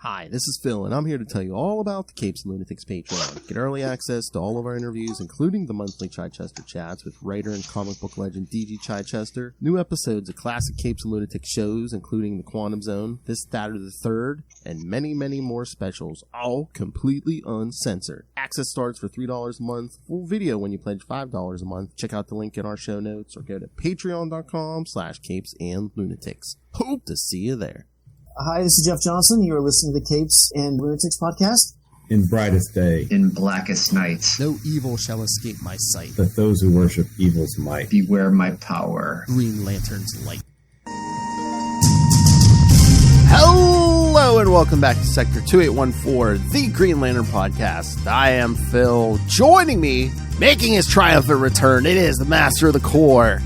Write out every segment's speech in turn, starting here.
Hi, this is Phil, and I'm here to tell you all about the Capes and Lunatics Patreon. Get early access to all of our interviews, including the monthly Chichester chats with writer and comic book legend D.G. Chichester, new episodes of classic Capes and Lunatics shows, including The Quantum Zone, This, That, or the Third, and many, many more specials, all completely uncensored. Access starts for $3 a month, full video when you pledge $5 a month. Check out the link in our show notes, or go to patreon.com/CapesandLunatics. Hope to see you there. Hi, this is Jeff Johnson. You are listening to the Capes and Lunatics podcast. In brightest day, in blackest nights, no evil shall escape my sight. Let those who worship evil's might beware my power. GreenLantern's light. Hello and welcome back to Sector 2814, the Green Lantern podcast. I am Phil. Joining me, making his triumphant return, it is the Master of the Core.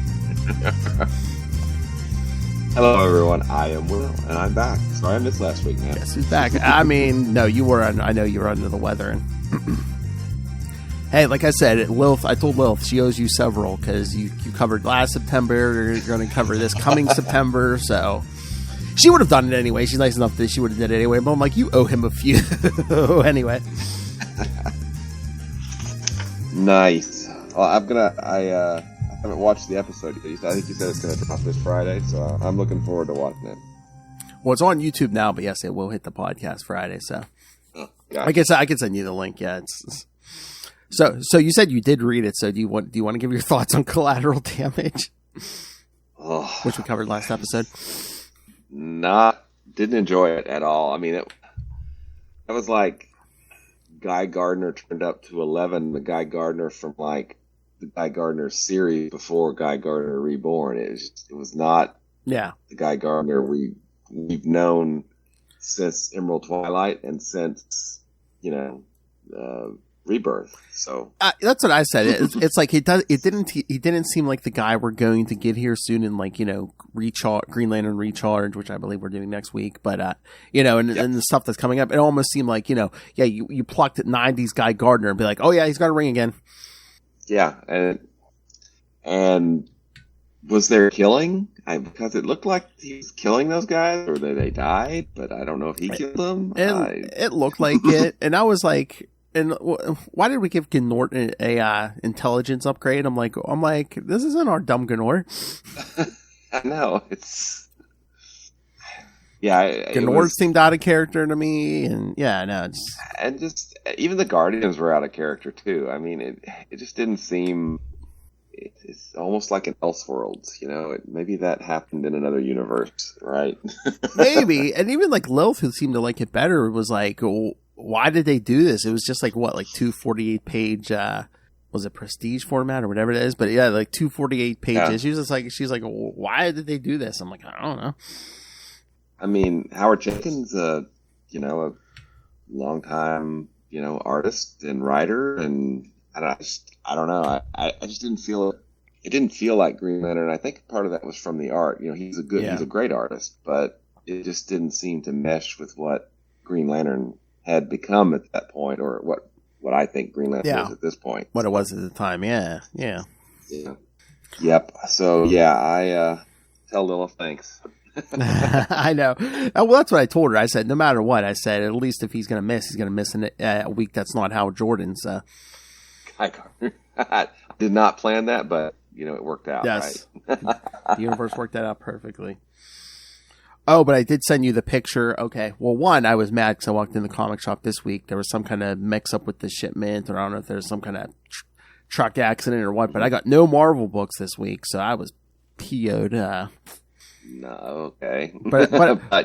Hello, everyone. I am Will, and I'm back. Sorry I missed last week, man. Yes, he's back. I mean, no, you were. I know you were under the weather. And hey, like I said, Lilith. I told Lilith she owes you several because you covered last September. You're going to cover this coming September, so she would have done it anyway. She's nice enough that she would have did it anyway. But I'm like, you owe him a few anyway. Nice. Well, I haven't watched the episode yet. I think you said it's going to drop this Friday, so I'm looking forward to watching it. Well, it's on YouTube now, but yes, it will hit the podcast Friday. So Gotcha. I can send you the link. Yeah, so you said you did read it. So do you want to give your thoughts on Collateral Damage, which we covered last episode? Didn't enjoy it at all. I mean, it was like Guy Gardner turned up to 11. The Guy Gardner from the Guy Gardner series before Guy Gardner Reborn. It was not the Guy Gardner we've known since Emerald Twilight and since Rebirth. So that's what I said. It's like he didn't seem like the guy we're going to get here soon in Green Lantern Recharge, which I believe we're doing next week. But and the stuff that's coming up, it almost seemed like you plucked at 90s Guy Gardner and be like, oh yeah, he's got a ring again. Yeah, and was there killing? Because it looked like he was killing those guys, or that they died, but I don't know if he killed them. It looked like it, and I was like, and why did we give Gnort a intelligence upgrade? I'm like, this isn't our dumb Gnort. I know Gnort seemed out of character to me, and just even the Guardians were out of character too. I mean, it just didn't seem. It's almost like an Elseworlds, maybe that happened in another universe, right? Maybe, and even Lilith, who seemed to like it better, was like, why did they do this? It was just 248 page. Was it prestige format or whatever it is? But yeah, 248 pages. Yeah. She's like, why did they do this? I'm like, I don't know. I mean, Howard Jenkins, a longtime, artist and writer, and I don't know. I just didn't feel it. It didn't feel like Green Lantern. I think part of that was from the art. He's a great artist, but it just didn't seem to mesh with what Green Lantern had become at that point, or what I think Green Lantern is at this point. What it was at the time, yeah. Yep. So I tell Lilith thanks. I know. Well, that's what I told her. I said, no matter what, I said, at least if he's going to miss, he's going to miss in a week that's not Hal Jordan's. I did not plan that, but, it worked out. Yes. Right? The universe worked that out perfectly. Oh, but I did send you the picture. Okay. Well, one, I was mad because I walked in the comic shop this week. There was some kind of mix-up with the shipment, or I don't know if there's some kind of truck accident or what, but I got no Marvel books this week, so I was PO'd. No, okay. But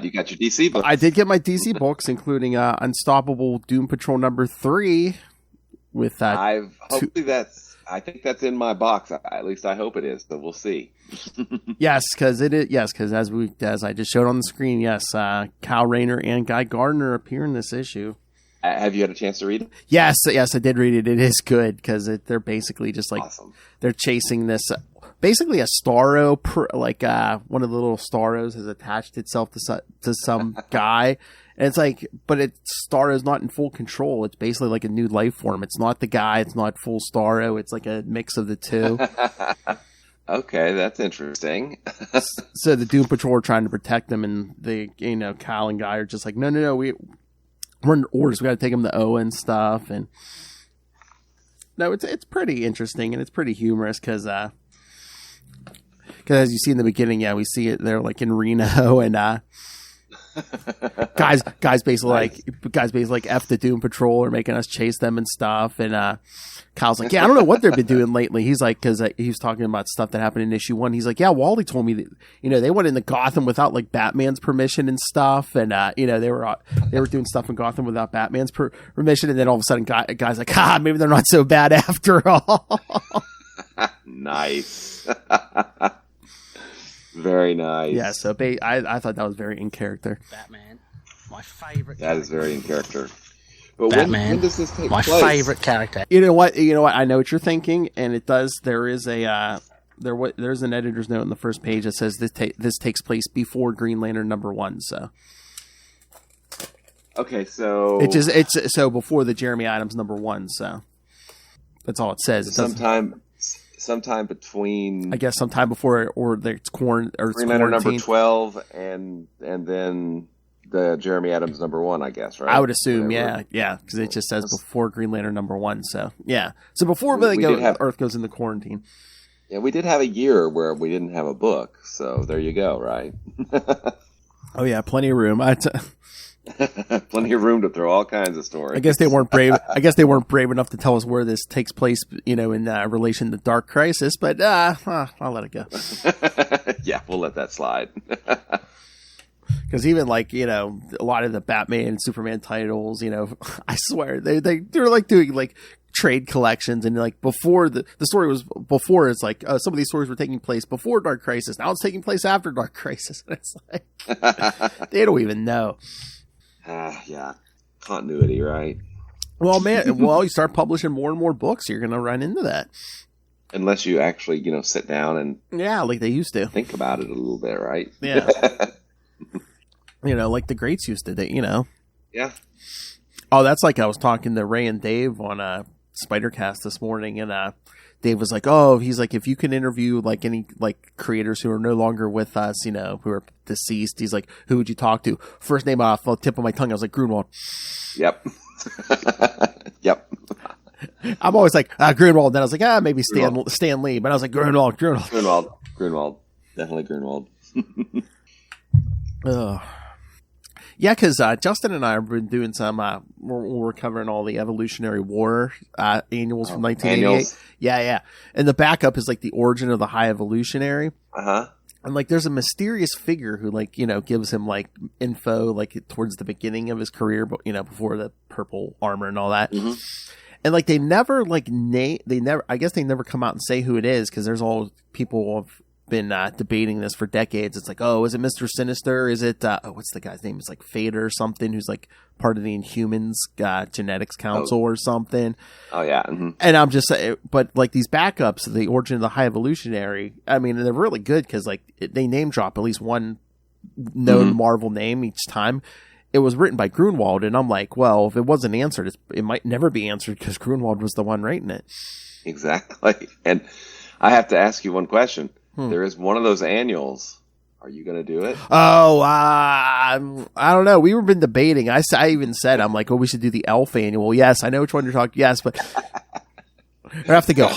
you got your DC books. I did get my DC books, including Unstoppable Doom Patrol number 3. With I think that's in my box. At least I hope it is. So we'll see. Yes, because it is. Yes, because as I just showed on the screen, yes, Kyle Rayner and Guy Gardner appear in this issue. Have you had a chance to read it? Yes, I did read it. It is good because they're basically just awesome. They're chasing this. Basically, a Starro, one of the little Starros has attached itself to some guy. And it's but Starro's not in full control. It's basically like a new life form. It's not the guy. It's not full Starro. It's like a mix of the two. Okay, that's interesting. So the Doom Patrol are trying to protect them, and Kyle and Guy are just like, no, we're in orders. We got to take them to O and stuff. And no, it's pretty interesting, and it's pretty humorous because as you see in the beginning, we see it. They're like in Reno, and guys basically like F the Doom Patrol are making us chase them and stuff. And Kyle's like, I don't know what they've been doing lately. He's like, because he was talking about stuff that happened in issue 1. He's like, Wally told me that they went into Gotham without like Batman's permission and stuff, and they were doing stuff in Gotham without Batman's permission. And then all of a sudden, guys like, maybe they're not so bad after all. Nice. Very nice. Yeah, so I thought that was very in character. Batman, my favorite. That is very in character. But Batman, when does this take my place? favorite character. You know what? I know what you're thinking, and it does. There is there's an editor's note on the first page that says this takes place before Green Lantern #1. So okay, so it's so before the Jeremy Adams #1. So that's all it says. It sometime between, I guess, sometime before it's Green Lantern #12 and then the Jeremy Adams #1, I guess, right? I would assume, yeah, because it just says before Green Lantern #1. So yeah, so before Earth goes into quarantine. Yeah, we did have a year where we didn't have a book, so there you go, right? Oh yeah, plenty of room. Plenty of room to throw all kinds of stories. I guess they weren't brave. I guess they weren't brave enough to tell us where this takes place, in relation to Dark Crisis. But I'll let it go. Yeah, we'll let that slide. Because even a lot of the Batman and Superman titles, I swear they're like doing like trade collections, and like before the story was before, it's like some of these stories were taking place before Dark Crisis. Now it's taking place after Dark Crisis. And it's like they don't even know. Yeah, continuity, right? Well, man, you start publishing more and more books, you're going to run into that. Unless you actually, sit down and like they used to think about it a little bit, right? Yeah. Like the greats used to, Yeah. Oh, that's like I was talking to Ray and Dave on Spidercast this morning, and Dave was like, he's like, if you can interview like any like creators who are no longer with us, who are deceased, he's like, who would you talk to? First name off the tip of my tongue, I was like, Grunwald. Yep. Yep. I'm always like, Grunwald. Then I was like, maybe Stan Lee, but I was like, Grunwald. Definitely Grunwald. Yeah, because Justin and I have been doing some. We're covering all the Evolutionary War annuals from 1988. Annuals. Yeah, and the backup is like the origin of the High Evolutionary. And like, there's a mysterious figure who gives him like info like towards the beginning of his career, but before the purple armor and all that. Mm-hmm. And like they never I guess they never come out and say who it is, because there's all people have been debating this for decades. It's like, is it Mr. Sinister? Is it what's the guy's name? It's like Fader or something, who's like part of the Inhumans Genetics Council or something. Oh yeah. Mm-hmm. And I'm just saying, but like these backups of the origin of the High Evolutionary, I mean, they're really good because like they name drop at least one known Marvel name each time. It was written by Grunwald, and I'm like, well, if it wasn't answered, it might never be answered because Grunwald was the one writing it. Exactly. And I have to ask you one question. There is one of those annuals. Are you going to do it? Oh, I don't know. We've been debating. I even said, I'm like, we should do the Elf annual. Yes, I know which one you're talking. Yes, but I have to go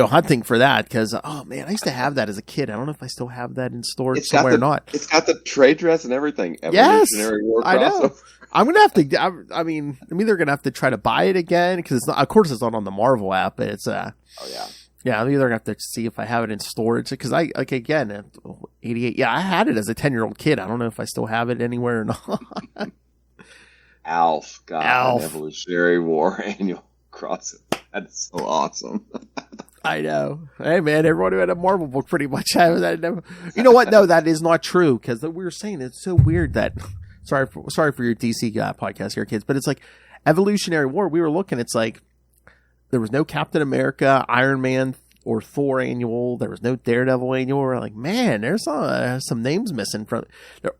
hunting for that because, man, I used to have that as a kid. I don't know if I still have that in storage somewhere or not. It's got the trade dress and everything. Yes, War I know. I'm gonna have to. I'm either gonna have to try to buy it again because it's not. Of course, it's not on the Marvel app, but it's Oh yeah. Yeah, I'm either gonna have to see if I have it in storage because again, 88. Yeah, I had it as a 10-year-old kid. I don't know if I still have it anywhere or not. Alf, Evolutionary War annual cross. That's so awesome. I know. Hey man, everyone who had a Marvel book pretty much has that. You know what? No, that is not true because we were saying it's so weird that. Sorry for your DC podcast here, kids, but it's like Evolutionary War. We were looking. It's like. There was no Captain America, Iron Man, or Thor annual. There was no Daredevil annual. We're like, man, there's some names missing from.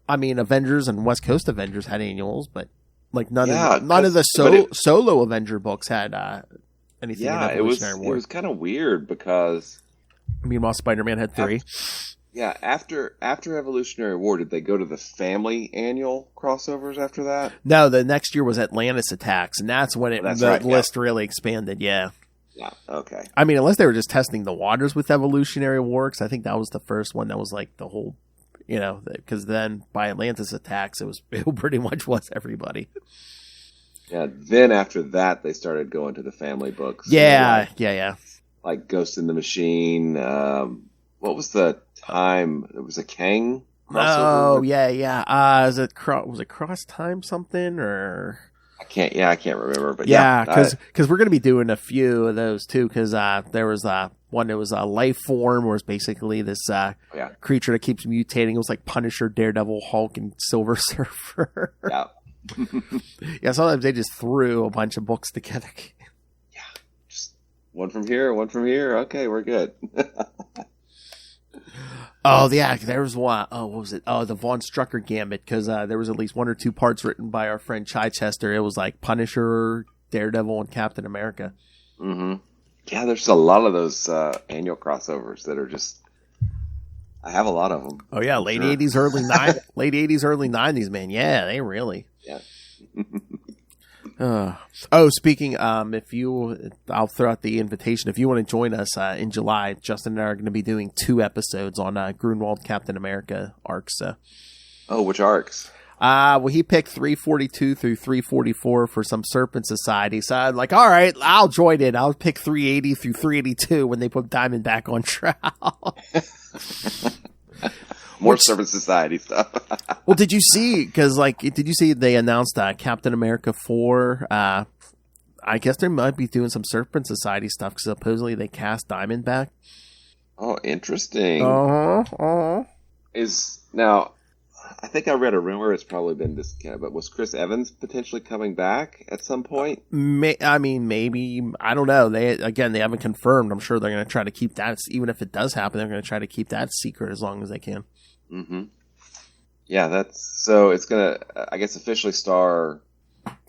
Avengers and West Coast Avengers had annuals, but like none of the solo Avenger books had anything. Yeah, in Evolutionary War. It was kind of weird because Meanwhile, Spider-Man had 3. Yeah, after Evolutionary War, did they go to the family annual crossovers after that? No, the next year was Atlantis Attacks, and that's when the list really expanded, yeah. Yeah, okay. I mean, unless they were just testing the waters with Evolutionary War, because I think that was the first one that was like the whole, because then by Atlantis Attacks, it pretty much was everybody. Yeah, then after that, they started going to the family books. Yeah, Like Ghost in the Machine. What was the time? It was a Kang crossover? Oh, yeah. Was it Cross Time something, or... I can't remember, but because we're going to be doing a few of those too, because there was one that was a life form, where it's basically this creature that keeps mutating. It was like Punisher, Daredevil, Hulk, and Silver Surfer. Yeah. Yeah, sometimes they just threw a bunch of books together. Yeah, just one from here, one from here. Okay, we're good. Oh, yeah, there was one. Oh, what was it? Oh, the Von Strucker Gambit, because there was at least 1 or 2 parts written by our friend Chichester. It was like Punisher, Daredevil, and Captain America. Mm-hmm. Yeah, there's a lot of those annual crossovers that are just... I have a lot of them. Oh, yeah, late 80s, early 90s, man. Yeah, they really... Yeah. Speaking, I'll throw out the invitation. If you want to join us in July, Justin and I are going to be doing 2 episodes on Grunwald Captain America arcs. Oh, which arcs? Well, he picked 342 through 344 for some Serpent Society. So I'm like, all right, I'll join it. I'll pick 380 through 382 when they put Diamond back on trial. More Serpent Society stuff. Well, did you see they announced Captain America 4? I guess they might be doing some Serpent Society stuff, because supposedly they cast Diamond back. Oh, interesting. Uh-huh. Now, I think I read a rumor, it's probably been discounted, but was Chris Evans potentially coming back at some point? Maybe. I don't know. They haven't confirmed. I'm sure they're going to try to keep that, even if it does happen, they're going to try to keep that secret as long as they can. Mm-hmm. Yeah, it's going to, I guess, officially star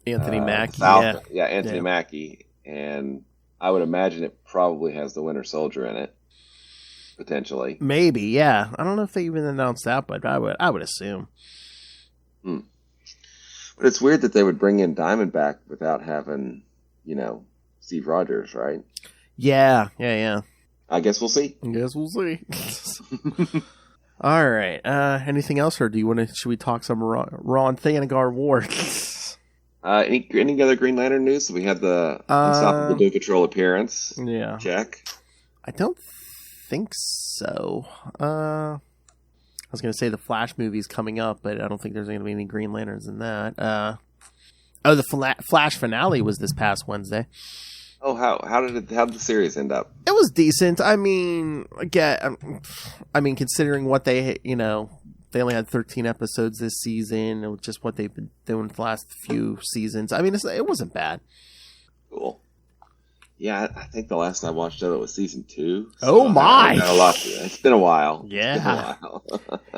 Anthony Mackie. Anthony Mackie. And I would imagine it probably has the Winter Soldier in it, potentially. Maybe, yeah. I don't know if they even announced that, but I would assume. But it's weird that they would bring in Diamondback without having, Steve Rogers, right? Yeah. I guess we'll see. All right. Anything else, or should we talk some Rann-Thanagar War? Any other Green Lantern news? We had the Unstoppable Doom Patrol appearance. Yeah. Check. I don't think so. I was going to say the Flash movie's coming up, but I don't think there's going to be any Green Lanterns in that. The Flash finale was this past Wednesday. Oh, how did the series end up? It was decent. I mean, considering what they only had 13 episodes this season, and just what they've been doing the last few seasons. I mean, it wasn't bad. Cool. Yeah, I think the last I watched of it was season 2. So oh my! It's been a while. Yeah.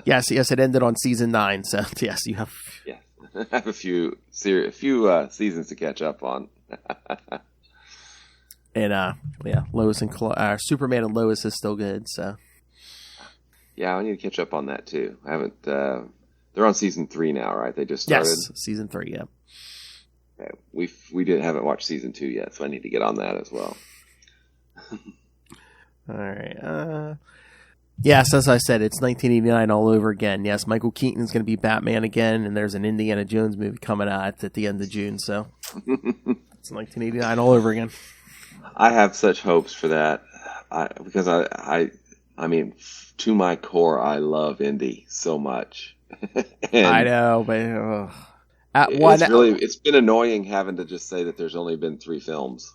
Yes, it ended on season 9. So yes, you have. Yeah, I have a few seasons to catch up on. And Lois and Superman and Lois is still good. So yeah, I need to catch up on that too. I haven't. They're on season 3 now, right? They just started. Yes, season 3. Yeah. Okay. We haven't watched season 2 yet, so I need to get on that as well. All right. Yes, as I said, it's 1989 all over again. Yes, Michael Keaton's going to be Batman again, and there's an Indiana Jones movie coming out at the end of June. So it's 1989 all over again. I have such hopes for that, because I mean, to my core, I love Indy so much. I know, but it's been annoying having to just say that there's only been 3 films.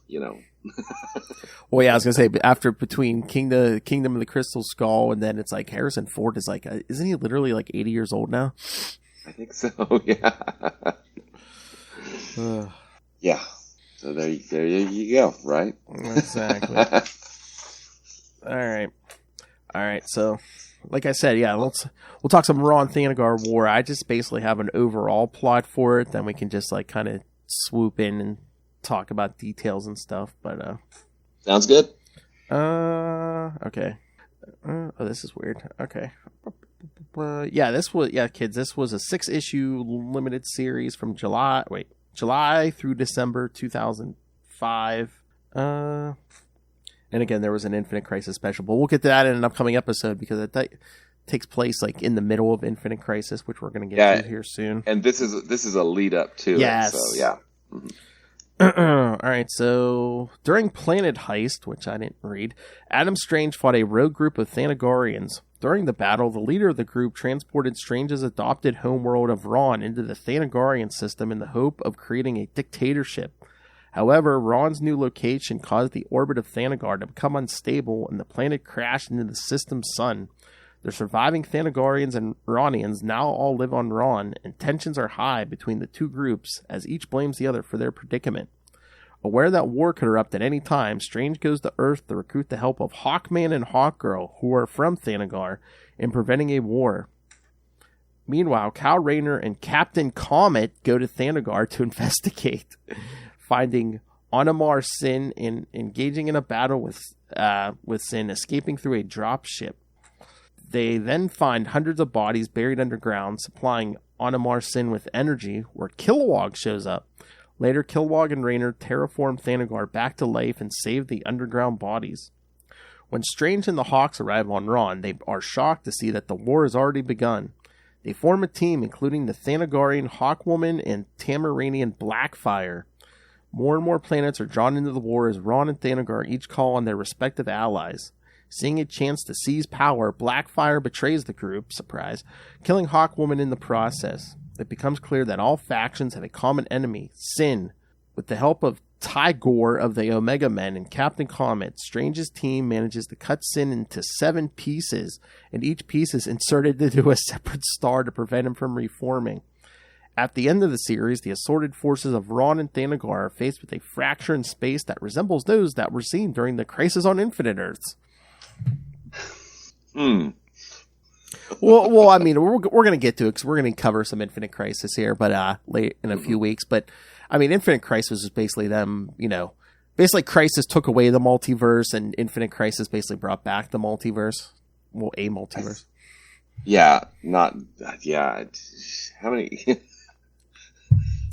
Well, yeah, I was gonna say, but between Kingdom of the Crystal Skull, and then it's like Harrison Ford is like, isn't he literally like 80 years old now? I think so. Yeah. Yeah. So there you go, right? Exactly. All right. So, like I said, yeah, we'll talk some Rann-Thanagar War. I just basically have an overall plot for it. Then we can just like kind of swoop in and talk about details and stuff. But sounds good. Okay. this is weird. Okay. Kids, this was a 6-issue limited series from July through December 2005. And again, there was an Infinite Crisis special, but we'll get to that in an upcoming episode because it takes place like in the middle of Infinite Crisis, which we're going to get to here soon. And this is a lead up to it. So yeah. Mm-hmm. All right, so during Planet Heist, which I didn't read, Adam Strange fought a rogue group of Thanagarians. During the battle, the leader of the group transported Strange's adopted homeworld of Rann into the Thanagarian system in the hope of creating a dictatorship. However, Rann's new location caused the orbit of Thanagar to become unstable, and the planet crashed into the system's sun. The surviving Thanagarians and Rannians now all live on Rann, and tensions are high between the two groups as each blames the other for their predicament. Aware that war could erupt at any time, Strange goes to Earth to recruit the help of Hawkman and Hawkgirl, who are from Thanagar, in preventing a war. Meanwhile, Kyle Rayner and Captain Comet go to Thanagar to investigate, finding Onamar Sin and engaging in a battle with Sin, escaping through a drop ship. They then find hundreds of bodies buried underground, supplying Onamar Sin with energy, where Kilowog shows up. Later, Kilowog and Rayner terraform Thanagar back to life and save the underground bodies. When Strange and the Hawks arrive on Rann, they are shocked to see that the war has already begun. They form a team, including the Thanagarian Hawkwoman and Tamaranian Blackfire. More and more planets are drawn into the war as Rann and Thanagar each call on their respective allies. Seeing a chance to seize power, Blackfire betrays the group, surprise, killing Hawkwoman in the process. It becomes clear that all factions have a common enemy, Sin. With the help of Tygor of the Omega Men and Captain Comet, Strange's team manages to cut Sin into 7 pieces, and each piece is inserted into a separate star to prevent him from reforming. At the end of the series, the assorted forces of Rann and Thanagar are faced with a fracture in space that resembles those that were seen during the Crisis on Infinite Earths. Well, I mean, we're going to get to it because we're going to cover some Infinite Crisis here, but late in a few weeks. But I mean, Infinite Crisis is basically them, basically Crisis took away the multiverse, and Infinite Crisis basically brought back the multiverse. Well, a multiverse. How many?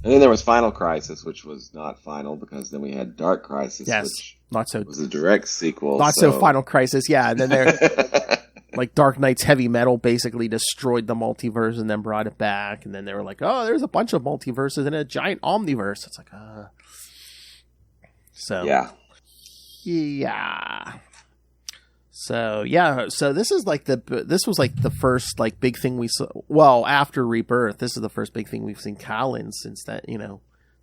And then there was Final Crisis, which was not final because then we had Dark Crisis, which was a direct sequel. Not so Final Crisis, yeah. And then there, like Dark Knight's Heavy Metal basically destroyed the multiverse and then brought it back. And then they were like, oh, there's a bunch of multiverses and a giant omniverse. It's like, So, yeah. So this is like this was like the first like big thing we saw. Well, after Rebirth, this is the first big thing we've seen Kyle in since that,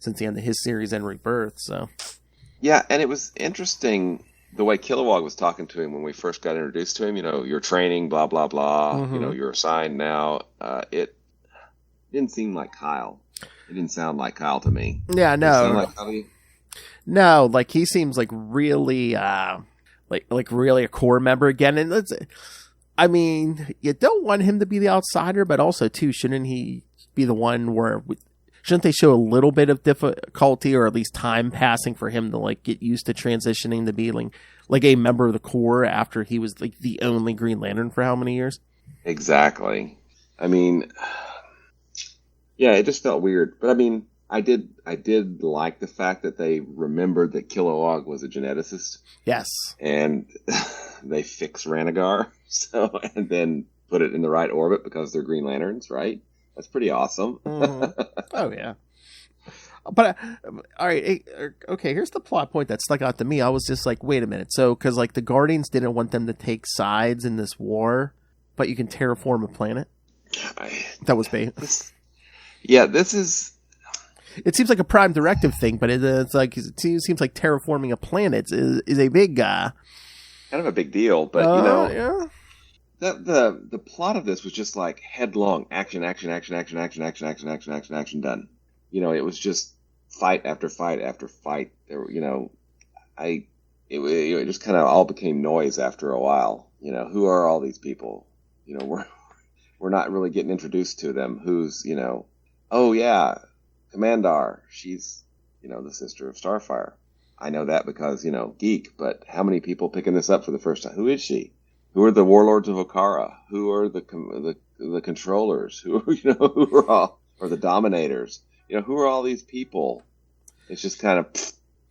since the end of his series and Rebirth. So yeah, and it was interesting the way Kilowog was talking to him when we first got introduced to him. Your training, blah blah blah. Mm-hmm. You're assigned now. It didn't seem like Kyle. It didn't sound like Kyle to me. Yeah, no. Did it sound like Kyle to you? No, like he seems like really. Like really a core member again, and I mean, you don't want him to be the outsider, but also too, shouldn't he be the one where shouldn't they show a little bit of difficulty or at least time passing for him to like get used to transitioning to being like a member of the core after he was like the only Green Lantern for how many years? Exactly. I mean, yeah, it just felt weird, but I mean, I did like the fact that they remembered that Kilowog was a geneticist. Yes. And they fix Rann-Thanagar, and then put it in the right orbit because they're Green Lanterns, right? That's pretty awesome. Mm-hmm. Oh, yeah. But, all right, okay, here's the plot point that stuck out to me. I was just like, wait a minute. So, because, like, the Guardians didn't want them to take sides in this war, but you can terraform a planet? That was bait. This is... It seems like a Prime Directive thing, but it seems like terraforming a planet is a big kind of a big deal. But yeah. The plot of this was just like headlong action done. It was just fight after fight after fight. There, it just kind of all became noise after a while. Who are all these people? We're not really getting introduced to them. Who's oh yeah. Commandar, she's, the sister of Starfire. I know that because, geek, but how many people picking this up for the first time? Who is she? Who are the warlords of Okara? Who are the controllers? Who who are all, or the dominators? Who are all these people? It's just kind of,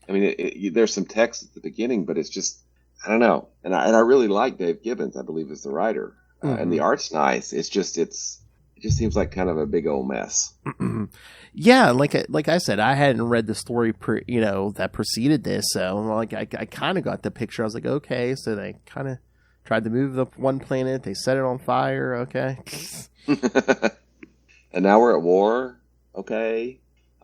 I mean, there's some text at the beginning, but it's just, I don't know. And I really like Dave Gibbons, I believe, is the writer, and the art's nice. It just seems like kind of a big old mess. Yeah, like I said, I hadn't read the story that preceded this, so I kind of got the picture. I was like, okay, so they kind of tried to move the one planet, they set it on fire, okay. And now we're at war. Okay. Oh,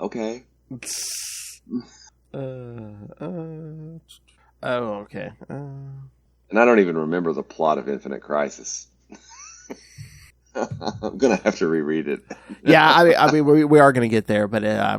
okay. And I don't even remember the plot of Infinite Crisis. I'm gonna have to reread it. Yeah, I mean, we are gonna get there, but I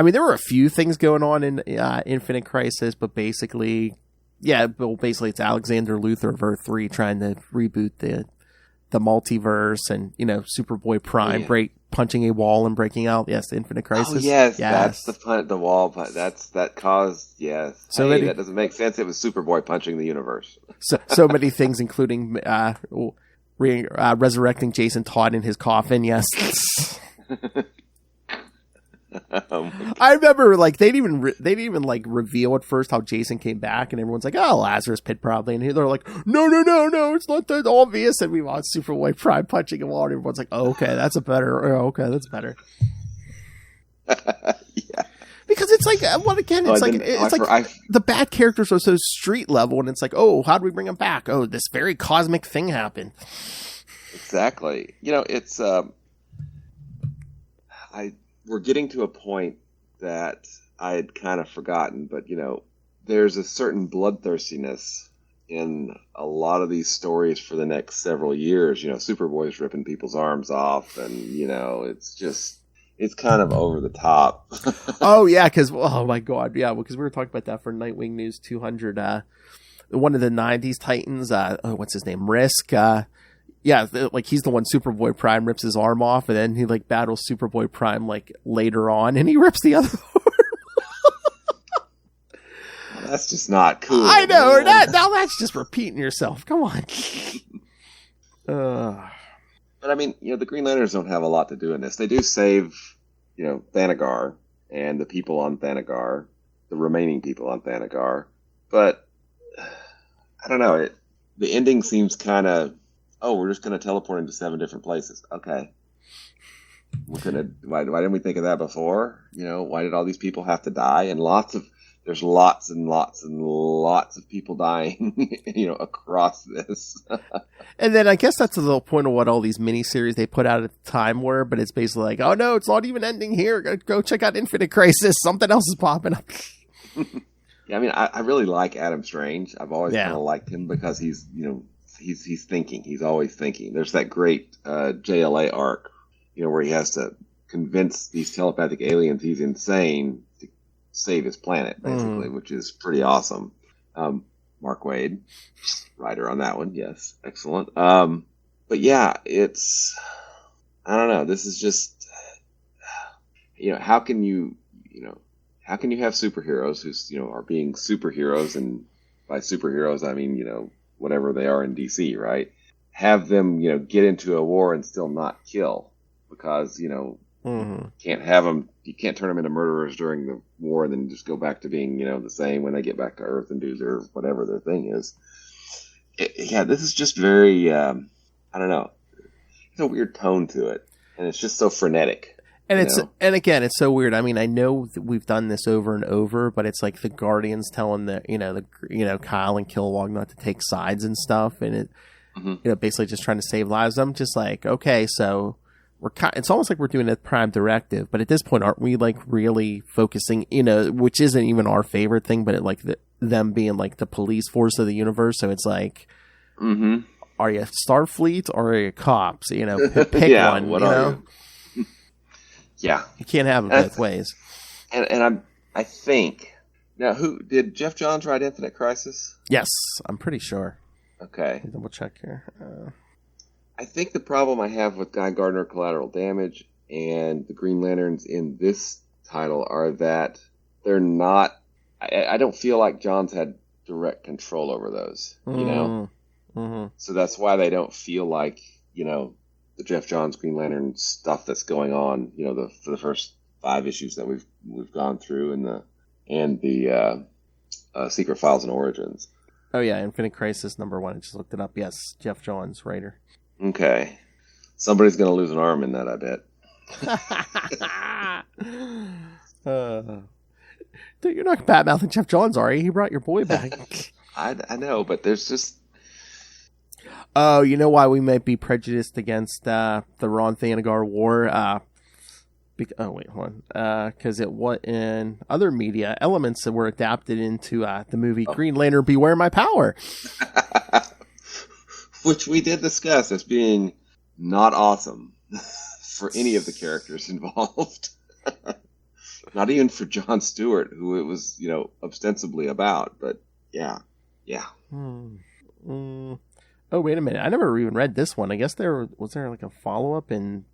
mean, there were a few things going on in Infinite Crisis, but basically, it's Alexander Luthor of Earth 3 trying to reboot the multiverse, and Superboy Prime punching a wall and breaking out. Yes, the Infinite Crisis. Oh yes, that's the wall. That caused So that doesn't make sense. It was Superboy punching the universe. So many things, including resurrecting Jason Todd in his coffin. Yes. I remember they didn't even reveal at first how Jason came back, and everyone's like, "Oh, Lazarus Pit probably," and they're like, "No, it's not that obvious." And we watched Superboy Prime punching a wall, and everyone's like, "Oh, okay, that's better." Yeah, because it's like, the bad characters are so street level, and it's like, oh, how do we bring them back? Oh, this very cosmic thing happened. Exactly. It's we're getting to a point that I had kind of forgotten, but there's a certain bloodthirstiness in a lot of these stories for the next several years. Superboy's ripping people's arms off, and it's kind of over the top. Oh yeah, because my god, yeah, because we were talking about that for Nightwing News 200. One of the '90s Titans, what's his name, Risk. Yeah, he's the one Superboy Prime rips his arm off, and then he battles Superboy Prime later on, and he rips the other arm. That's just not cool. I know now that's just repeating yourself. Come on. But I mean, the Green Lanterns don't have a lot to do in this. They do save, Thanagar and the people on Thanagar, the remaining people on Thanagar. But I don't know. The ending seems kind of, we're just going to teleport into 7 different places. Okay. Why didn't we think of that before? Why did all these people have to die? And there's lots and lots and lots of people dying, across this. And then I guess that's the whole point of what all these miniseries they put out at the time were, but it's basically like, oh no, it's not even ending here. Go check out Infinite Crisis. Something else is popping up. Yeah, I mean, I really like Adam Strange. I've always kind of liked him because he's thinking. He's always thinking. There's that great JLA arc, where he has to convince these telepathic aliens he's insane to save his planet, basically, which is pretty awesome. Mark Waid, writer on that one. Yes, excellent. But yeah, I don't know. This is just, how can you have superheroes who, are being superheroes, and by superheroes, I mean, whatever they are in DC, right? Have them, get into a war and still not kill, because, can't have them, you can't turn them into murderers during the war and then just go back to being, the same when they get back to Earth and do their, whatever their thing is. This is just very, I don't know. It's a weird tone to it, and it's just so frenetic. And and again, it's so weird. I mean, I know that we've done this over and over, but it's like the Guardians telling Kyle and Kilowog not to take sides and stuff, and it, basically just trying to save lives. I'm just like, okay, so it's almost like we're doing a Prime Directive, but at this point, aren't we really focusing, which isn't even our favorite thing, but them being the police force of the universe. So it's like, are you Starfleet or are you cops? Pick one. What are you? Yeah, you can't have it both ways. And I think now, who did Jeff Johns write Infinite Crisis? Yes, I'm pretty sure. Okay, double check here. I think the problem I have with Guy Gardner Collateral Damage and the Green Lanterns in this title are that they're not. I don't feel like Johns had direct control over those. Mm-hmm. So that's why they don't feel like, the Jeff Johns Green Lantern stuff that's going on, for the first 5 issues that we've gone through and the Secret Files and Origins. Oh yeah, Infinite Crisis #1. I just looked it up. Yes, Jeff Johns, writer. Okay. Somebody's going to lose an arm in that, I bet. Dude, you're not bad-mouthing Jeff Johns, are you? He brought your boy back. I know, but there's just... Oh, you know why we might be prejudiced against the Rann-Thanagar War? Oh, wait, hold on. Because it was in other media, elements that were adapted into the movie Green Lantern, Beware My Power. Which we did discuss as being not awesome for any of the characters involved. Not even for Jon Stewart, who it was, ostensibly about. But, yeah. Oh, wait a minute. I never even read this one. I guess was there like a follow-up in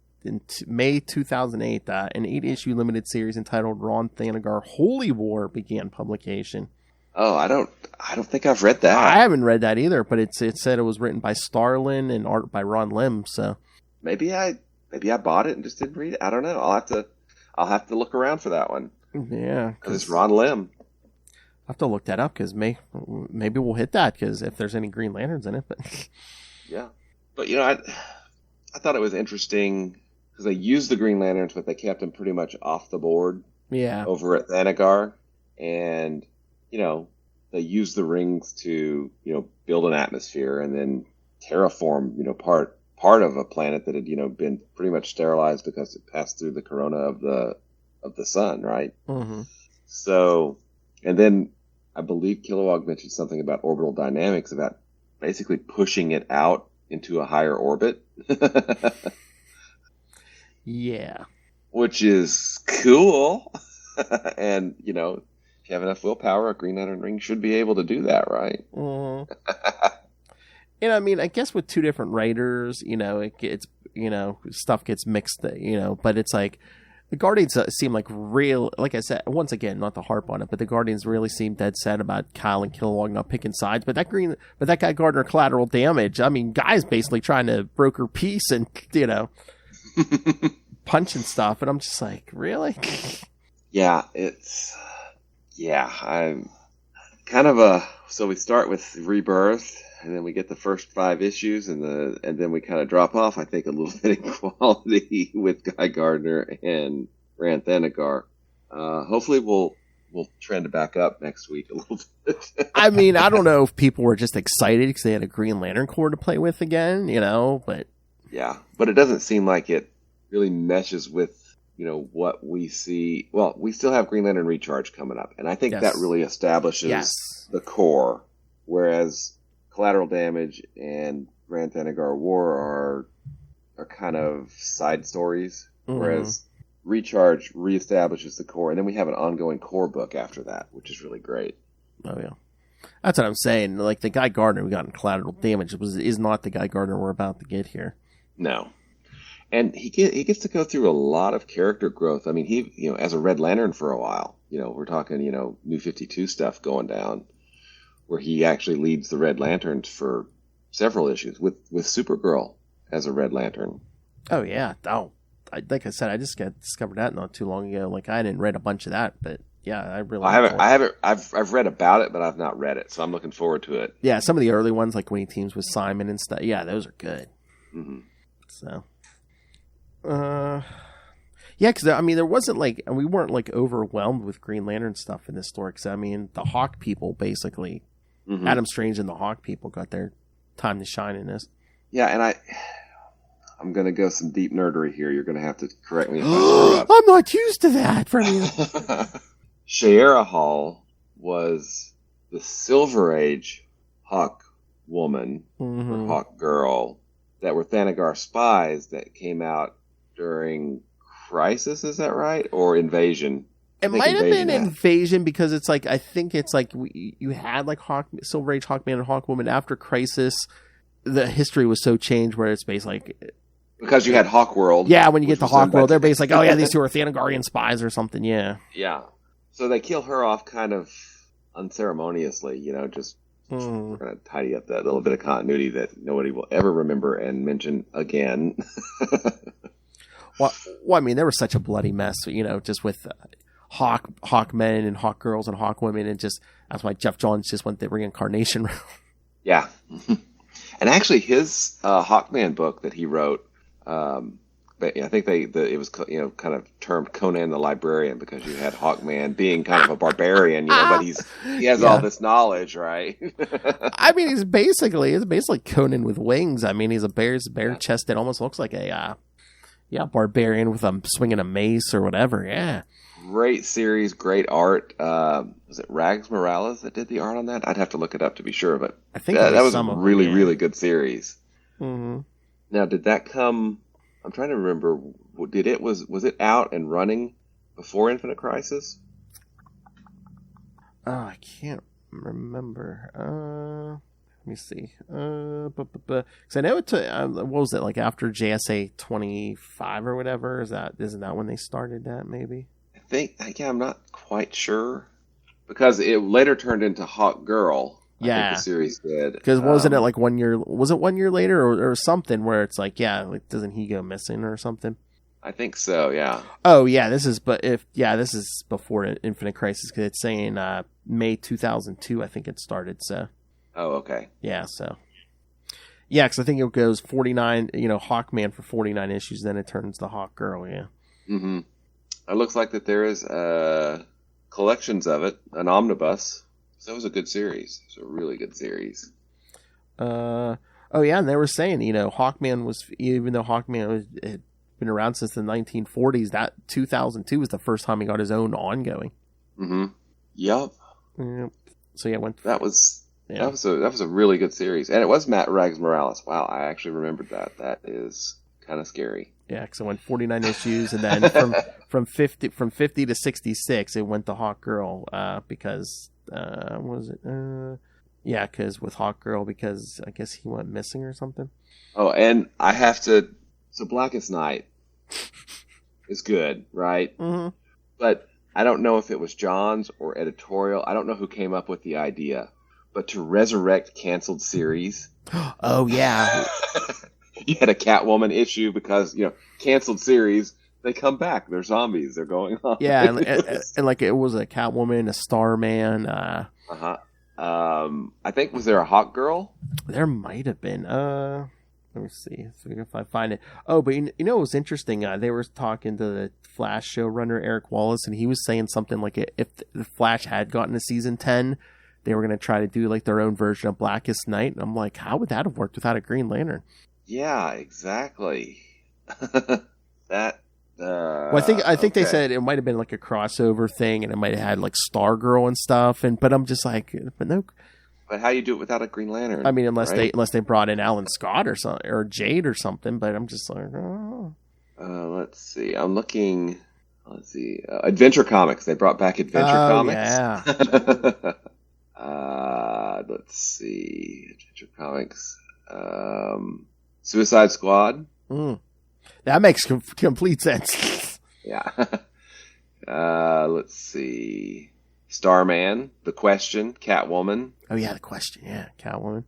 May 2008. An 8-issue limited series entitled Rann-Thanagar Holy War began publication. Oh, I don't think I've read that. I haven't read that either, but it said it was written by Starlin and art by Ron Lim. So maybe I bought it and just didn't read it. I don't know. I'll have to look around for that one. Yeah, because it's Ron Lim. I have to look that up because maybe we'll hit that because if there's any Green Lanterns in it. But yeah, but I thought it was interesting because they used the Green Lanterns, but they kept them pretty much off the board. Yeah, over at Thanagar, and they used the rings to build an atmosphere and then terraform part of a planet that had been pretty much sterilized because it passed through the corona of the sun, right? Mm-hmm. So. And then I believe Kilowog mentioned something about orbital dynamics, about basically pushing it out into a higher orbit. Yeah. Which is cool. And, if you have enough willpower, a Green Lantern ring should be able to do that, right? Mm-hmm. And I mean, I guess with 2 different writers, it gets, stuff gets mixed, but it's like, the Guardians seem like like I said, once again, not to harp on it, but the Guardians really seem dead set about Kyle and Kilowog not picking sides. But that guy Gardner Collateral Damage, I mean, guy's basically trying to broker peace and, punch and stuff. And I'm just like, really? Yeah, I'm kind of so we start with Rebirth. And then we get the first 5 issues, and then we kind of drop off, I think, a little bit in quality with Guy Gardner and Rann-Thanagar. Hopefully we'll trend back up next week a little bit. I mean, I don't know if people were just excited because they had a Green Lantern Corps to play with again, but... Yeah, but it doesn't seem like it really meshes with, what we see. Well, we still have Green Lantern Recharge coming up, and I think that really establishes the core, whereas... Collateral Damage and Rann-Thanagar War are kind of side stories, whereas Recharge reestablishes the core, and then we have an ongoing core book after that, which is really great. Oh yeah, that's what I'm saying. Like the Guy Gardner we got in Collateral Damage is not the Guy Gardner we're about to get here. No, and he gets to go through a lot of character growth. I mean, he as a Red Lantern for a while. We're talking New 52 stuff going down, where he actually leads the Red Lanterns for several issues with Supergirl as a Red Lantern. Oh yeah, like I said, I just discovered that not too long ago. Like I didn't read a bunch of that, but yeah, I really. I've read about it, but I've not read it, so I'm looking forward to it. Yeah, some of the early ones, like when he teams with Simon and stuff. Yeah, those are good. Mm-hmm. So, yeah, because I mean, there wasn't we weren't overwhelmed with Green Lantern stuff in this story. Because I mean, the Hawk people basically. Mm-hmm. Adam Strange and the Hawk people got their time to shine in this. Yeah, and I'm going to go some deep nerdery here. You're going to have to correct me if I screw up. I'm not used to that from you. Shayera Hall was the Silver Age Hawk woman or Hawk girl that were Thanagar spies that came out during Crisis, is that right? Or Invasion? It might have been Invasion because it's like I think it's like you had like Silver Age Hawkman and Hawkwoman after Crisis. The history was so changed where it's basically like because you had Hawkworld. Yeah, when you get to Hawkworld, they're basically like, oh yeah, these 2 are Thanagarian spies or something. Yeah. Yeah. So they kill her off kind of unceremoniously, just We're going to tidy up that little bit of continuity that nobody will ever remember and mention again. Well, I mean, there was such a bloody mess, just with Hawk men and Hawk girls and Hawk women, and just that's why Jeff Johns just went the reincarnation route. Yeah. And actually, his Hawkman book that he wrote, I think it was kind of termed Conan the Librarian, because you had Hawkman being kind of a barbarian, but he has all this knowledge, right? I mean, he's basically Conan with wings. I mean, he's a bare chested, almost looks like a barbarian with swinging a mace or whatever. Yeah. Great series, great art. Was it Rags Morales that did the art on that? I'd have to look it up to be sure, but I think that was a really, really good series. Mm-hmm. Now, did that come? I'm trying to remember. Was it out and running before Infinite Crisis? Oh, I can't remember. Let me see. Because I know it took. What was it like after JSA 25 or whatever? Isn't that when they started that? Maybe. I'm not quite sure, because it later turned into Hawk Girl. Yeah, I think the series did. Because wasn't it like 1 year? Was it 1 year later or something where it's like, doesn't he go missing or something? I think so. Yeah. Oh yeah, this is before Infinite Crisis, because it's saying May 2002. I think it started. So. Oh, okay. Yeah. So. Yeah, because I think it goes 49. Hawkman for 49 issues, then it turns to Hawk Girl. Yeah. Mm-hmm. It looks like that there is collections of it, an omnibus. So it was a good series. It's a really good series. Oh yeah, and they were saying, Hawkman was, even though Hawkman had been around since the 1940s, that 2002 was the first time he got his own ongoing. Mm-hmm. Yep. Yeah. So yeah, that was a really good series, and it was Matt Rags Morales. Wow, I actually remembered that. That is kind of scary. Yeah, because it went 49 issues, and then from 50 to 66, it went to Hawk Girl because what was it? Because with Hawk Girl, because I guess he went missing or something. Oh, and I have to. So Blackest Night is good, right? Mm-hmm. But I don't know if it was John's or editorial. I don't know who came up with the idea, but to resurrect canceled series. Oh yeah. You had a Catwoman issue because, canceled series, they come back. They're zombies. They're going on. Yeah, and like it was a Catwoman, a Starman. I think, was there a Hawk Girl? There might have been. Let me see if I find it. Oh, but it was interesting. They were talking to the Flash showrunner, Eric Wallace, and he was saying something like if the Flash had gotten to season 10, they were going to try to do like their own version of Blackest Night. And I'm like, how would that have worked without a Green Lantern? Yeah, exactly. That. Well, I think they said it might have been like a crossover thing, and it might have had like Stargirl and stuff. But I'm just like, but no. But how you do it without a Green Lantern? I mean, unless they brought in Alan Scott or something, or Jade or something. But I'm just like, oh. Let's see. I'm looking. Let's see. Adventure Comics. They brought back Adventure Comics. Yeah. Let's see. Adventure Comics. Suicide Squad. That makes complete sense. Yeah. Let's see. Starman, The Question, Catwoman. Oh yeah, The Question. Yeah, Catwoman.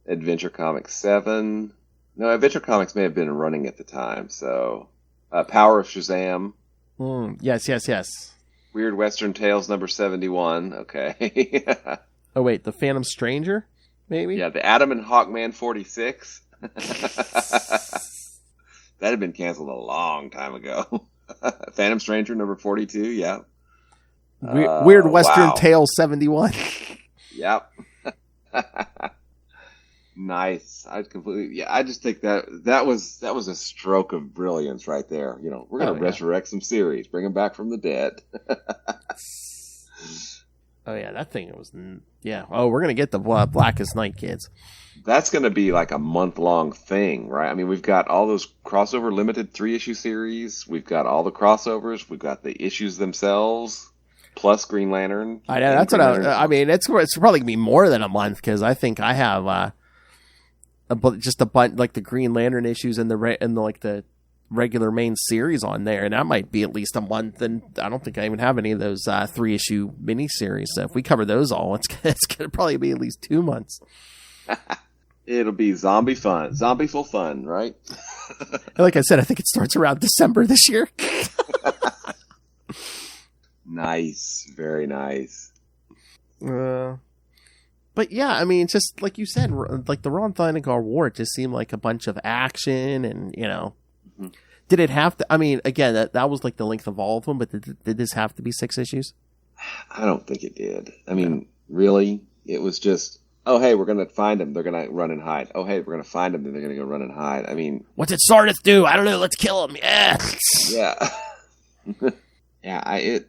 Adventure Comics 7. No, Adventure Comics may have been running at the time. So, Power of Shazam. Yes. Weird Western Tales number 71. Okay. Oh wait, The Phantom Stranger. Maybe? Yeah, the Adam and Hawkman 46. That had been canceled a long time ago. Phantom Stranger number 42, yeah. Weird Western Tale 71. Yep. Nice. I just think that was a stroke of brilliance right there. We're going to resurrect some series, bring them back from the dead. Oh yeah, that thing was Oh, we're gonna get the Blackest Night, kids. That's gonna be like a month-long thing, right? I mean, we've got all those crossover limited 3-issue series. We've got all the crossovers. We've got the issues themselves, plus Green Lantern. I know that's what I mean. It's probably gonna be more than a month, because I think I have just a bunch like the Green Lantern issues and the regular main series on there, and that might be at least a month, and I don't think I even have any of those 3-issue miniseries. So if we cover those all, it's going to probably be at least 2 months. It'll be zombie-ful fun, right? Like I said, I think it starts around December this year. Nice. Very nice. But yeah, I mean, just like you said, like the Rann-Thanagar War, it just seemed like a bunch of action, and did it have to? I mean, again, that was like the length of all of them, but did this have to be 6 issues? I don't think it did. I mean, really, it was just, oh hey, we're gonna find them. They're gonna run and hide. Oh hey, we're gonna find them. Then they're gonna go run and hide. I mean, what's it Sardith do? I don't know. Let's kill him. Yeah. Yeah. Yeah. I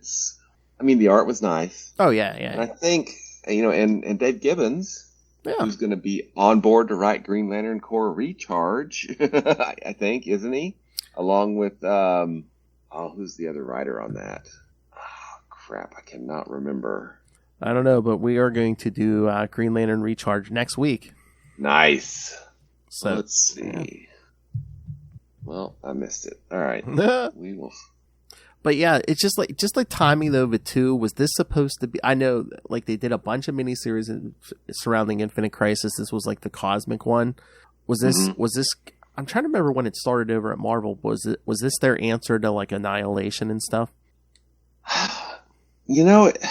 mean, the art was nice. Oh yeah. And I think and Dave Gibbons, yeah, who's going to be on board to write Green Lantern Corps Recharge, I think, isn't he? Along with who's the other writer on that? Oh, crap, I cannot remember. I don't know, but we are going to do Green Lantern Recharge next week. Nice. So let's see. Yeah. Well, I missed it. All right, we will. But yeah, it's just like timing though. The two, was this supposed to be? I know, like they did a bunch of miniseries surrounding Infinite Crisis. This was like the cosmic one. Was this? Was this? I'm trying to remember when it started over at Marvel. Was this their answer to like Annihilation and stuff? It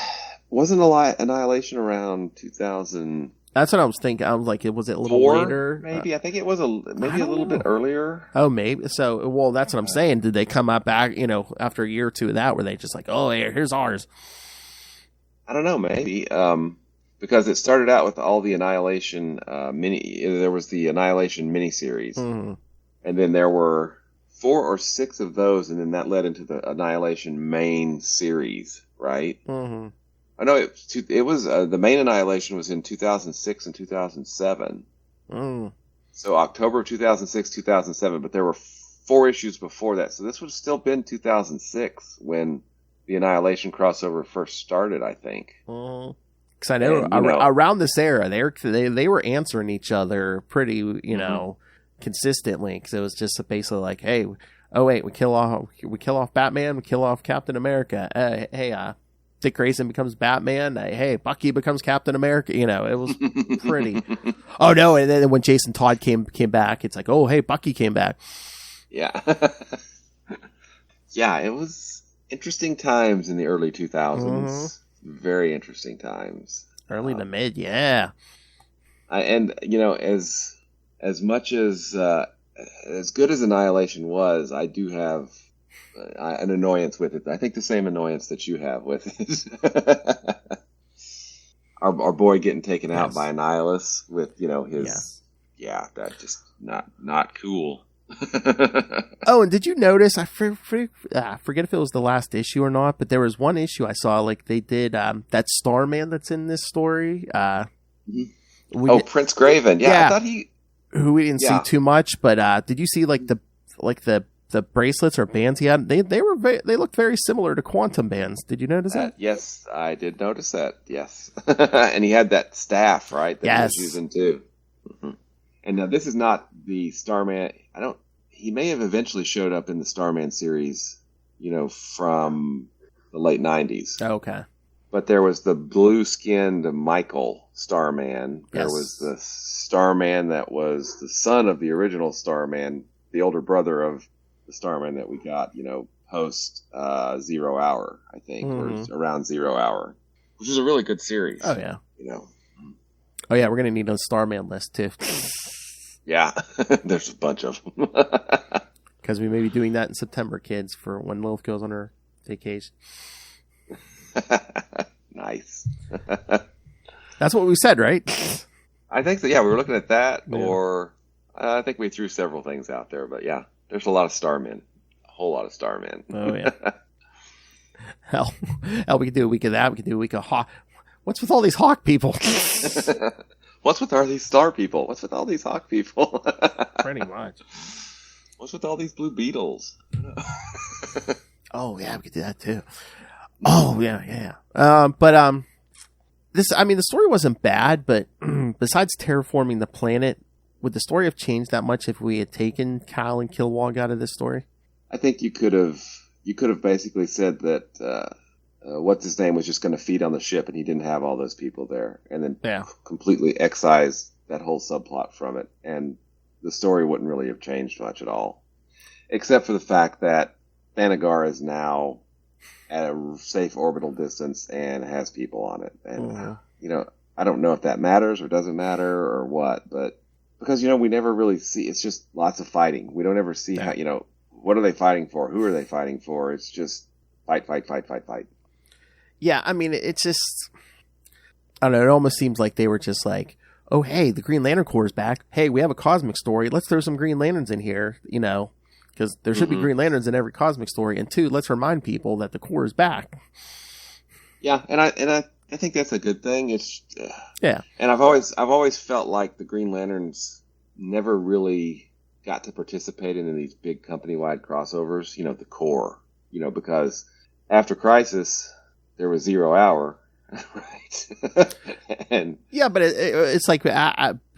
wasn't a lot Annihilation around 2000. That's what I was thinking. I was like, was it a little later? Maybe I think it was a little bit earlier. Oh, maybe. So, well, that's what I'm saying. Did they come out back, after a year or two of that, were they just like, oh, here's ours? I don't know, maybe. Because it started out with all the Annihilation there was the Annihilation miniseries. Mm-hmm. And then there were 4 or 6 of those, and then that led into the Annihilation main series, right? Mm-hmm. I know it was the main Annihilation was in 2006 and 2007. Mm. So October of 2006, 2007, but there were 4 issues before that. So this would have still been 2006 when the Annihilation crossover first started, I think. Because I know, around this era, they were answering each other pretty, consistently. Because it was just basically like, hey, oh wait, we kill off Batman, we kill off Captain America. Hey, Dick Grayson becomes Batman. Hey, Bucky becomes Captain America. It was pretty. Oh no! And then when Jason Todd came back, it's like, oh hey, Bucky came back. Yeah, yeah. It was interesting times in the early 2000s. Mm-hmm. Very interesting times. Early to mid, yeah. As much as good as Annihilation was, I do have an annoyance with it. I think the same annoyance that you have with it. Our boy getting taken out by Annihilus with his that's just not cool. Oh, and did you notice? I forget if it was the last issue or not, but there was one issue I saw. Like they did that Starman that's in this story. Prince Graven. Yeah, I thought who we didn't see too much, but did you see the bracelets or bands he had? They looked very similar to Quantum bands. Did you notice that? Yes, I did notice that. Yes, and he had that staff, right? That he was using too. Mm-hmm. And now this is not the Starman. He may have eventually showed up in the Starman series, from the late 90s. Oh, okay. But there was the blue-skinned Michael Starman. There was the Starman that was the son of the original Starman, the older brother of the Starman that we got, post 0 Hour, I think, or around 0 Hour, which is a really good series. Oh yeah. Oh yeah, we're gonna need a Starman list too. Yeah, there's a bunch of them. Because we may be doing that in September, kids, for when Lilith goes on her vacation. Nice. That's what we said, right? I think so. Yeah, we were looking at that, or I think we threw several things out there, but yeah, there's a lot of Starmen, a whole lot of Starmen. Oh yeah. Hell, we could do a week of that. We could do a week of Hawk. What's with all these Hawk people? What's with all these Star people? What's with all these Hawk people? Pretty much. What's with all these Blue Beetles? Oh yeah, we could do that too. Oh yeah. But the story wasn't bad, but besides terraforming the planet, would the story have changed that much if we had taken Kyle and Kilowog out of this story? I think you could have basically said that what's his name was just going to feed on the ship, and he didn't have all those people there, and then completely excise that whole subplot from it, and the story wouldn't really have changed much at all, except for the fact that Thanagar is now at a safe orbital distance and has people on it, and I don't know if that matters or doesn't matter or what, but because we never really see. It's just lots of fighting. We don't ever see how what are they fighting for? Who are they fighting for? It's just fight. Yeah, I mean, it's just, I don't know, it almost seems like they were just like, oh, hey, the Green Lantern Corps is back. Hey, we have a cosmic story. Let's throw some Green Lanterns in here, because there should be Green Lanterns in every cosmic story. And two, let's remind people that the Corps is back. Yeah, and I think that's a good thing. It's yeah. And I've always felt like the Green Lanterns never really got to participate in these big company-wide crossovers, the Corps, because after Crisis, there was 0 Hour, right? And yeah, but it's like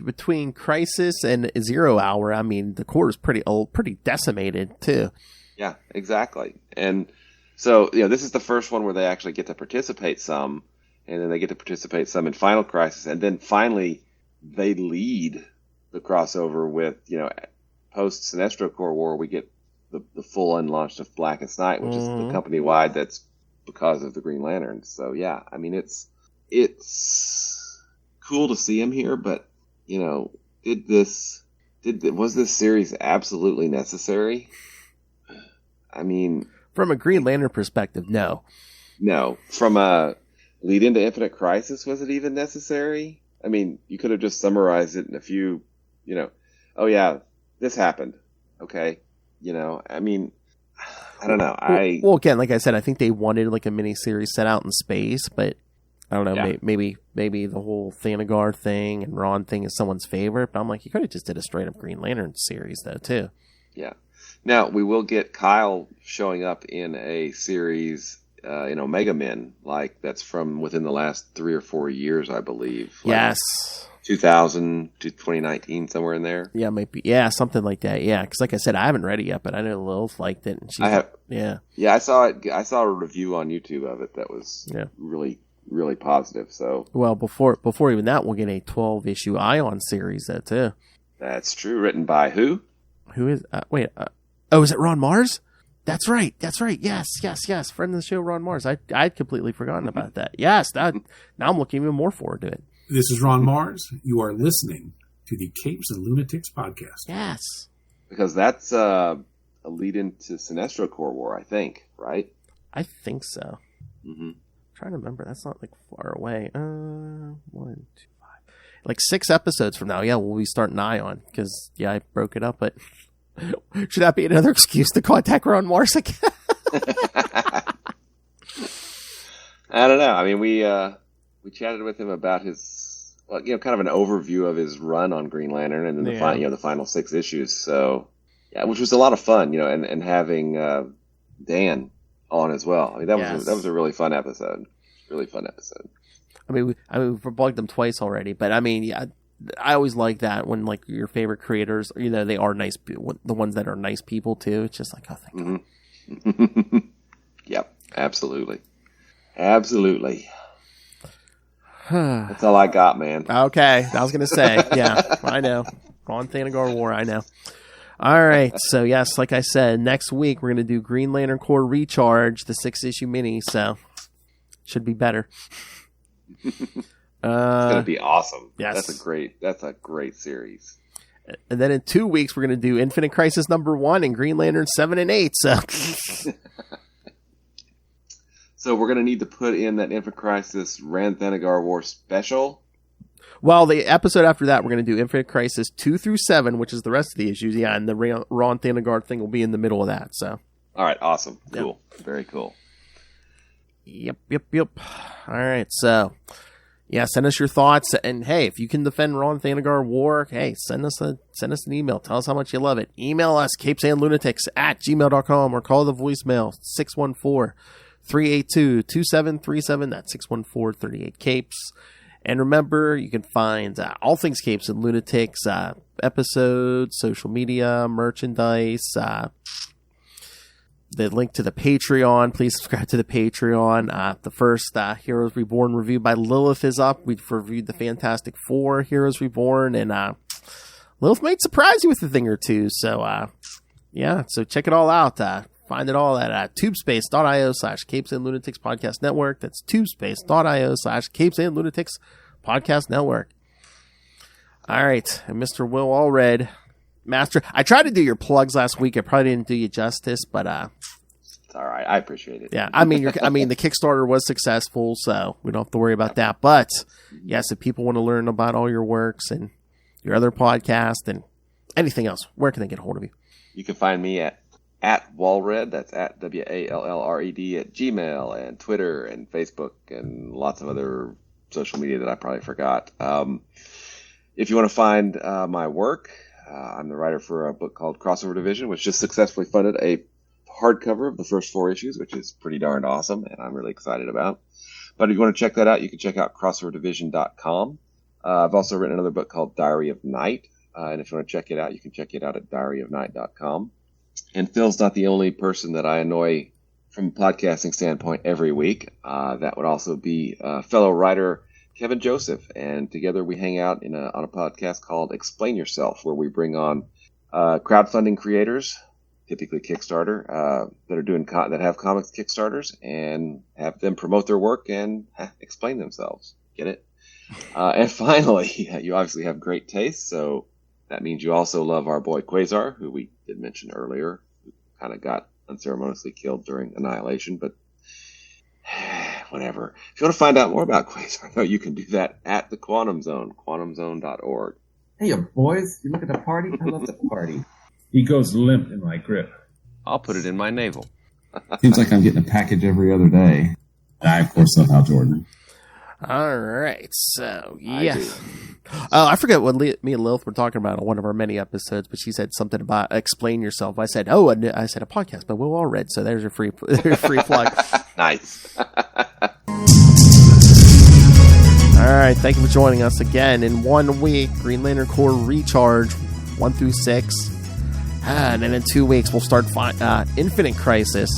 between Crisis and 0 Hour, I mean, the Corps is pretty old, pretty decimated, too. Yeah, exactly. And so, this is the first one where they actually get to participate some, and then they get to participate some in Final Crisis, and then finally they lead the crossover with, post Sinestro Corps War, we get the full unlaunch of Blackest Night, which is the company-wide that's because of the Green Lantern. So, yeah, I mean, it's cool to see him here, but, was this series absolutely necessary? I mean... From a Green Lantern perspective, no. No. From a lead into Infinite Crisis, was it even necessary? I mean, you could have just summarized it in a few, oh yeah, this happened. Okay. I mean, I don't know. Well, again, like I said, I think they wanted like a mini series set out in space, but I don't know. Yeah. Maybe the whole Thanagar thing and Ron thing is someone's favorite. But I'm like, you could have just did a straight up Green Lantern series though, too. Yeah. Now we will get Kyle showing up in a series, in Omega Men, like that's from within the last 3 or 4 years, I believe. Like yes. 2000 to 2019, somewhere in there. Yeah, maybe. Yeah, something like that. Yeah, because like I said, I haven't read it yet, but I know Lilith liked it. And I have. Yeah. Yeah, I saw it. I saw a review on YouTube of it that was really, really positive. So. Well, before even that, we'll get a 12-issue Ion series though too. That's true. Written by who? Who is? Is it Ron Mars? That's right. Yes. Friend of the show, Ron Mars. I'd completely forgotten about that. Yes. Now I'm looking even more forward to it. This is Ron Mars. You are listening to the Capes and Lunatics podcast. Yes. Because that's a lead into Sinestro Corps War, I think, right? I think so. Mm-hmm. I'm trying to remember. That's not like far away. 1, 2, 5. Like 6 episodes from now, we'll be starting Ion. Because, I broke it up, but should that be another excuse to contact Ron Mars again? I don't know. I mean, we chatted with him about his, kind of an overview of his run on Green Lantern, and then the final 6 issues. So, which was a lot of fun, and having Dan on as well. I mean, that was a really fun episode. Really fun episode. I mean, we've bugged them twice already, but I mean, I always like that when like your favorite creators, they are nice. The ones that are nice people too. It's just like, oh, thank God. Yep, absolutely. That's all I got, man. Okay, I was gonna say, I know. Rann-Thanagar War, I know. All right, so yes, like I said, next week we're gonna do Green Lantern Corps Recharge, the 6-issue mini. So should be better. It's gonna be awesome. Yes, that's a great series. And then in 2 weeks we're gonna do Infinite Crisis #1 and Green Lantern 7 and 8. So. So we're gonna need to put in that Infinite Crisis Rann-Thanagar War special. Well, the episode after that we're gonna do Infinite Crisis 2 through 7, which is the rest of the issues. Yeah, and the Rann-Thanagar thing will be in the middle of that. So. All right. Awesome. Cool. Yep. Very cool. Yep. All right, so send us your thoughts, and hey, if you can defend Rann-Thanagar War, hey, send us an email. Tell us how much you love it. Email us CapesandLunatics@gmail.com or call the voicemail 614-382-2737. That's 614-38-CAPES. And remember, you can find all things Capes and Lunatics, episodes, social media, merchandise, the link to the Patreon. Please subscribe to the Patreon. The first Heroes Reborn review by Lilith is up. We've reviewed the Fantastic Four Heroes Reborn, and Lilith might surprise you with a thing or two. So, so check it all out. Find it all at tubespace.io/CapesandLunatics Podcast Network. That's tubespace.io/CapesandLunatics Podcast Network. All right, and Mr. Will Allred, Master. I tried to do your plugs last week. I probably didn't do you justice, but it's all right. I appreciate it. Yeah, I mean, the Kickstarter was successful, so we don't have to worry about that. But yes, if people want to learn about all your works and your other podcast and anything else, where can they get a hold of you? You can find me at Wallred. That's at WALLRED at Gmail and Twitter and Facebook and lots of other social media that I probably forgot. If you want to find my work, I'm the writer for a book called Crossover Division, which just successfully funded a hardcover of the first 4 issues, which is pretty darn awesome, and I'm really excited about. But if you want to check that out, you can check out crossoverdivsion.com. I've also written another book called Diary of Night, and if you want to check it out, you can check it out at diaryofnight.com. And Phil's not the only person that I annoy from a podcasting standpoint every week. That would also be fellow writer Kevin Joseph, and together we hang out on a podcast called Explain Yourself, where we bring on crowdfunding creators, typically Kickstarter, that have comics Kickstarters, and have them promote their work and explain themselves. Get it? And finally, you obviously have great taste, so that means you also love our boy Quasar, who we did mention earlier, who kind of got unceremoniously killed during Annihilation, but whatever. If you want to find out more about Quasar, you can do that at the Quantum Zone, quantumzone.org. Hey, boys, you look at the party? I love the party. He goes limp in my grip. I'll put it in my navel. Seems like I'm getting a package every other day. I, of course, love Hal Jordan. All right, so I forget what me and Lilith were talking about on one of our many episodes, but she said something about Explain Yourself. I said, a podcast by Will Allred. So there's your free plug. Nice. All right, thank you for joining us again. In 1 week, Green Lantern Corps Recharge 1 through 6, and then in 2 weeks we'll start Infinite Crisis.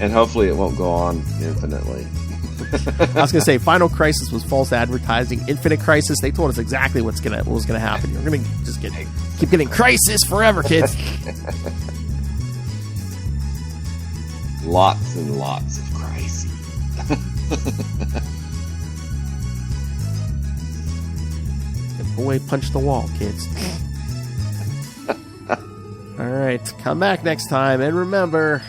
And hopefully it won't go on infinitely. I was going to say, Final Crisis was false advertising. Infinite Crisis, they told us exactly what was going to happen. You're going to just keep getting Crisis forever, kids. Lots and lots of crises. Good boy, punch the wall, kids. All right, come back next time, and remember,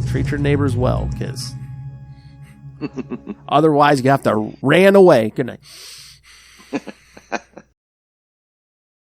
treat your neighbors well, kids. Otherwise, you have to ran away. Good night.